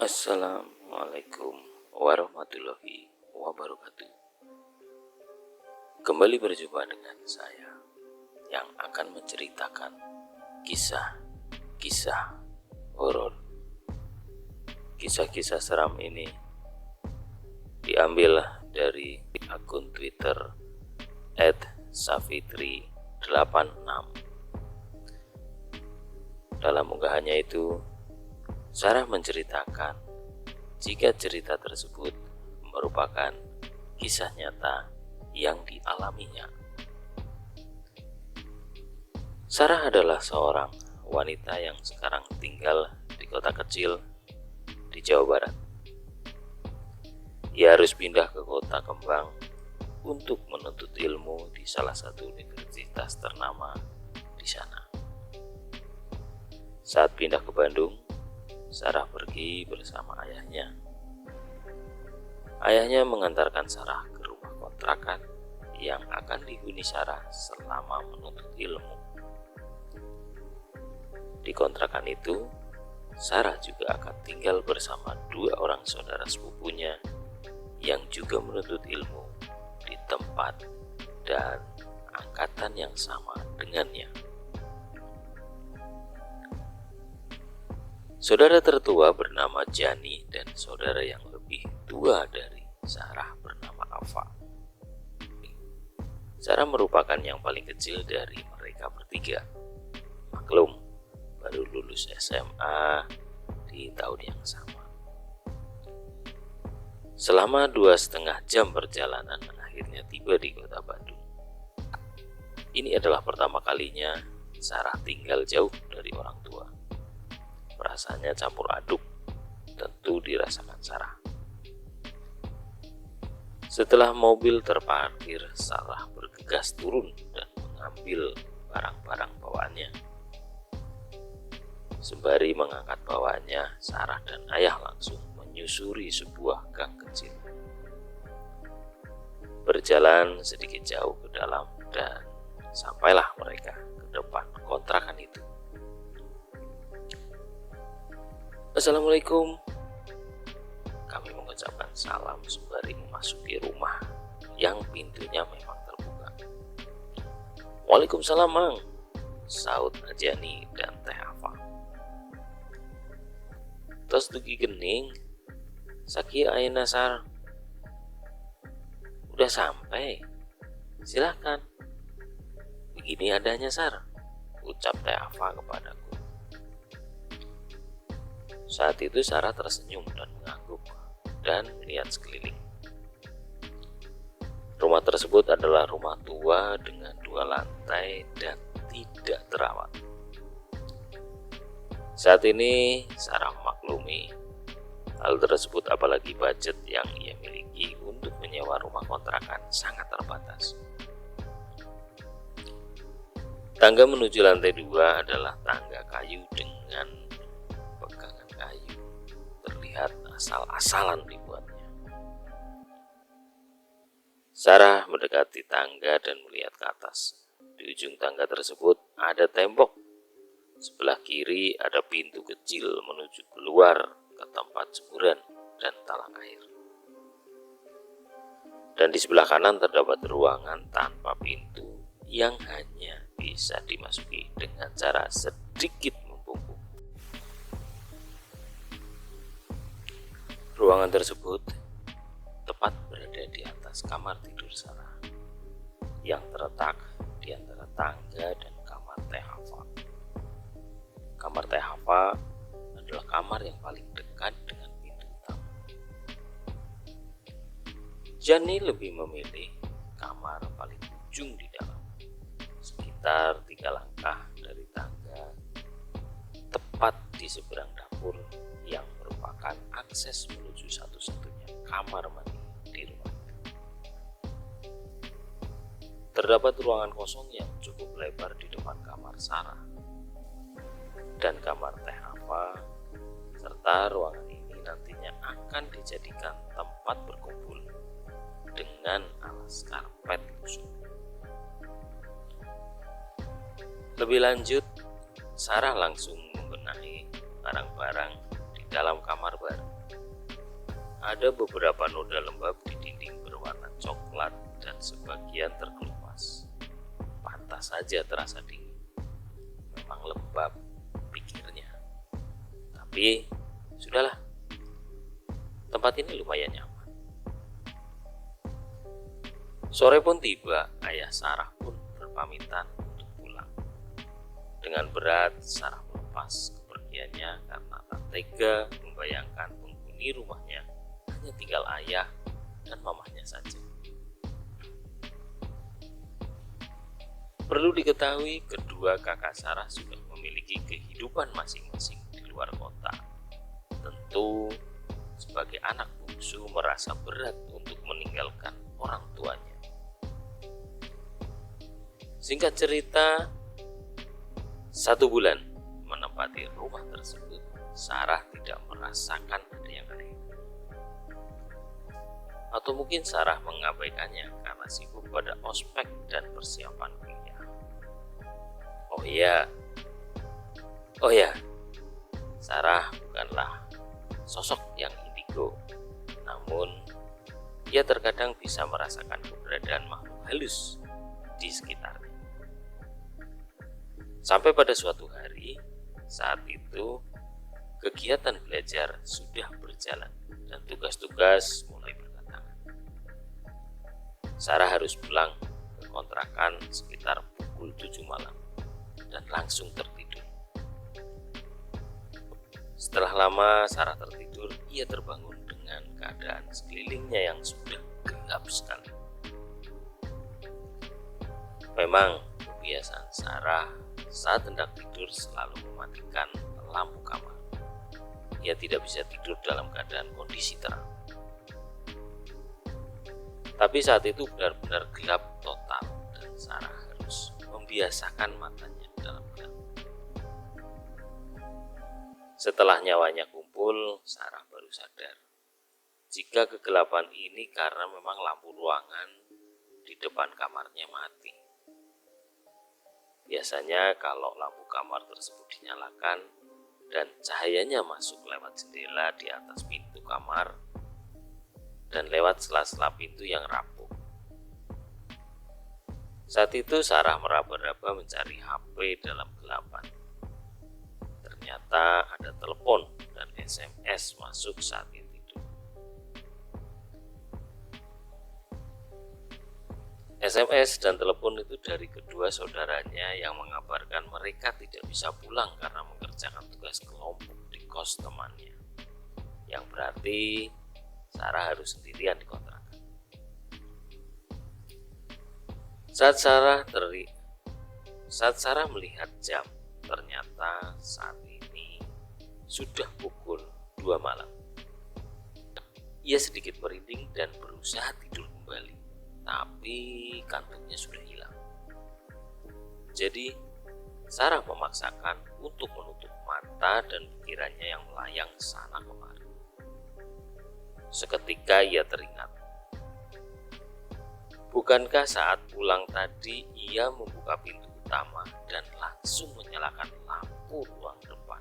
Assalamualaikum warahmatullahi wabarakatuh. Kembali berjumpa dengan saya yang akan menceritakan kisah-kisah horor. Kisah-kisah seram ini diambil dari akun Twitter @savitri86. Dalam unggahannya itu, Sarah menceritakan jika cerita tersebut merupakan kisah nyata yang dialaminya. Sarah adalah seorang wanita yang sekarang tinggal di kota kecil di Jawa Barat. Ia harus pindah ke kota kembang untuk menuntut ilmu di salah satu universitas ternama di sana. Saat pindah ke Bandung, Sarah pergi bersama ayahnya. Ayahnya mengantarkan Sarah ke rumah kontrakan yang akan dihuni Sarah selama menuntut ilmu. Di kontrakan itu, Sarah juga akan tinggal bersama dua orang saudara sepupunya yang juga menuntut ilmu di tempat dan angkatan yang sama dengannya. Saudara tertua bernama Jani dan saudara yang lebih tua dari Sarah bernama Afa. Sarah merupakan yang paling kecil dari mereka bertiga. Maklum, baru lulus SMA di tahun yang sama. Selama 2,5 jam perjalanan akhirnya tiba di kota Bandung. Ini adalah pertama kalinya Sarah tinggal jauh dari orang tua. Rasanya campur aduk, tentu dirasakan Sarah. Setelah mobil terparkir, Sarah bergegas turun dan mengambil barang-barang bawaannya. Sembari mengangkat bawaannya, Sarah dan ayah langsung menyusuri sebuah gang kecil. Berjalan sedikit jauh ke dalam dan sampailah mereka ke depan kontrakan itu. Assalamualaikum. Kami mengucapkan salam sembari memasuki rumah yang pintunya memang terbuka. Waalaikumsalam, Mang, saut Ajani dan Teh Afa. Tos dugi gening, sakia ayeuna Sar. Udah sampai, silahkan. Begini adanya Sar, ucap Teh Afa kepadaku. Saat itu Sarah tersenyum dan mengangguk dan melihat sekeliling. Rumah tersebut adalah rumah tua dengan 2 lantai dan tidak terawat. Saat ini Sarah memaklumi hal tersebut, apalagi budget yang ia miliki untuk menyewa rumah kontrakan sangat terbatas. Tangga menuju lantai 2 adalah tangga kayu dengan pegangan kayu, terlihat asal-asalan dibuatnya. Sarah mendekati tangga dan melihat ke atas. Di ujung tangga tersebut ada tembok. Sebelah kiri ada pintu kecil menuju keluar ke tempat jemuran dan talang air. Dan di sebelah kanan terdapat ruangan tanpa pintu yang hanya bisa dimasuki dengan cara sedikit membungkuk. Ruangan tersebut tepat berada di atas kamar tidur Sarah yang terletak di antara tangga dan kamar Teh Hafa. Kamar Teh Hafa adalah kamar yang paling dekat dengan pintu utama. Jani lebih memilih kamar paling ujung di dalam, sekitar 3 langkah dari tangga, tepat di seberang dapur yang merupakan akses menuju satu-satunya kamar mandi di rumah. Terdapat ruangan kosong yang cukup lebar di depan kamar Sarah dan kamar Teh Hafa, serta ruangan ini nantinya akan dijadikan tempat berkumpul dengan alas karpet lusuh. Lebih lanjut, Sarah langsung membenahi barang-barang di dalam kamar baru. Ada beberapa noda lembab di dinding berwarna coklat dan sebagian terkelupas. Pantas saja terasa dingin. Memang lembab, pikirnya. Tapi sudahlah, tempat ini lumayan nyaman. Sore pun tiba, ayah Sarah pun berpamitan untuk pulang. Dengan berat, Sarah melepas kepergiannya karena tak tega membayangkan penghuni rumahnya hanya tinggal ayah dan mamahnya saja. Perlu diketahui, kedua kakak Sarah sudah memiliki kehidupan masing-masing di luar kota. Tentu, sebagai anak bungsu merasa berat untuk meninggalkan orang tuanya. Singkat cerita, 1 bulan menempati rumah tersebut, Sarah tidak merasakan ada yang aneh. Atau mungkin Sarah mengabaikannya karena sibuk pada ospek dan persiapan kuliah. Oh ya, Sarah bukanlah sosok yang indigo, namun ia terkadang bisa merasakan keberadaan makhluk halus di sekitarnya. Sampai pada suatu hari, saat itu kegiatan belajar sudah berjalan dan tugas-tugas mulai berdatangan. Sarah harus pulang ke kontrakan sekitar pukul 7 malam dan langsung tertidur. Setelah lama Sarah tertidur, ia terbangun dengan keadaan sekelilingnya yang sudah gelap sekali. Memang kebiasaan Sarah saat hendak tidur selalu mematikan lampu kamar. Ia tidak bisa tidur dalam keadaan kondisi terang. Tapi saat itu benar-benar gelap total dan Sarah harus membiasakan matanya dalam gelap. Setelah nyawanya kumpul, Sarah baru sadar jika kegelapan ini karena memang lampu ruangan di depan kamarnya mati. Biasanya kalau lampu kamar tersebut dinyalakan dan cahayanya masuk lewat jendela di atas pintu kamar dan lewat sela-sela pintu yang rapuh. Saat itu Sarah meraba-raba mencari HP dalam gelapan. Ternyata ada telepon dan SMS masuk saat ia tidur. SMS dan telepon itu dari kedua saudaranya yang mengabarkan mereka tidak bisa pulang karena mengerjakan tugas kelompok di kos temannya. Yang berarti Sarah harus sendirian di kontrakan. Saat Sarah melihat jam, ternyata saat ini sudah pukul 2 malam. Ia sedikit merinding dan berusaha tidur kembali, tapi kantuknya sudah hilang. Jadi Sarah memaksakan untuk menutup mata dan pikirannya yang melayang sana kemari. Seketika ia teringat, bukankah saat pulang tadi ia membuka pintu utama dan langsung menyalakan lampu ruang depan?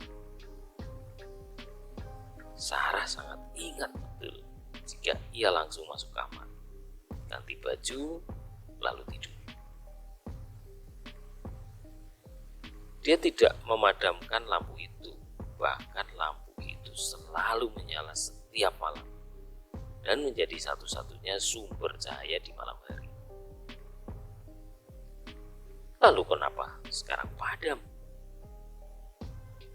Sarah sangat ingat betul jika ia langsung masuk kamar, ganti baju, lalu tidur. Dia tidak memadamkan lampu itu, bahkan lampu itu selalu menyala setiap malam dan menjadi satu-satunya sumber cahaya di malam hari. Lalu kenapa sekarang padam?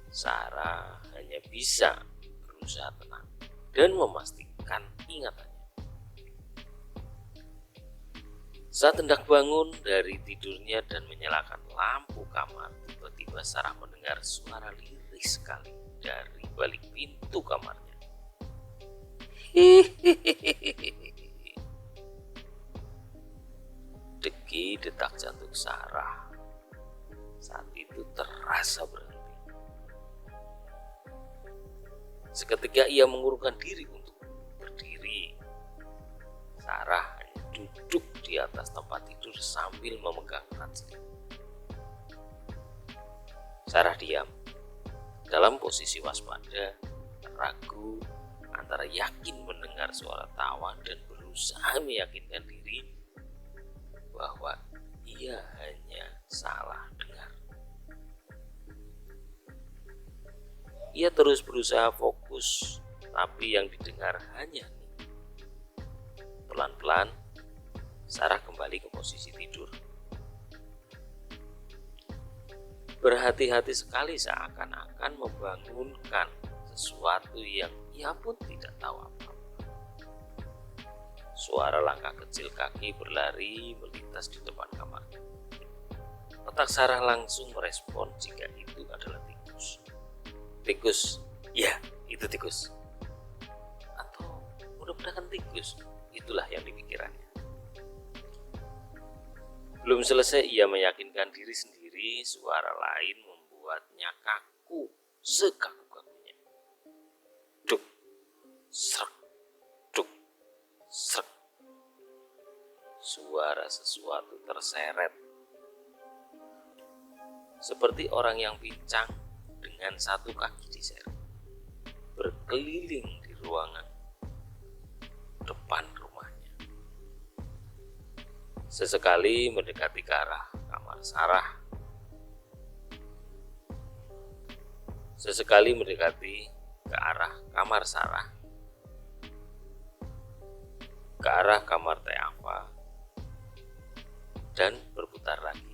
Sarah hanya bisa berusaha tenang dan memastikan ingatannya. Saat hendak bangun dari tidurnya dan menyalakan lampu kamar, tiba-tiba Sarah mendengar suara lirih sekali dari balik pintu kamarnya. Detak jantung Sarah saat itu terasa berhenti. Seketika ia mengurungkan diri untuk berdiri. Sarah hanya duduk di atas tempat tidur sambil memegang erat selimut. Sarah diam dalam posisi waspada, ragu, antara yakin mendengar suara tawa dan berusaha meyakinkan diri bahwa ia hanya salah dengar. Ia terus berusaha fokus, tapi yang didengar hanya hening. Pelan-pelan, Sarah kembali ke posisi tidur. Berhati-hati sekali, seakan-akan membangunkan sesuatu yang ia pun tidak tahu apa. Suara langkah kecil kaki berlari melintas di depan kamar. Otak Sarah langsung merespon jika itu adalah tikus. Tikus, ya itu tikus. Atau mudah-mudahan tikus, itulah yang dipikirannya. Belum selesai ia meyakinkan diri sendiri, suara lain membuatnya kaku sekaku-kakunya. Duk, srek, duk, srek. Suara sesuatu terseret. Seperti orang yang pincang dengan satu kaki diseret, berkeliling di ruangan depan rumahnya. Sesekali mendekati ke arah kamar Sarah. Sesekali mendekati ke arah kamar Sarah, ke arah kamar Teh Ava, dan berputar lagi.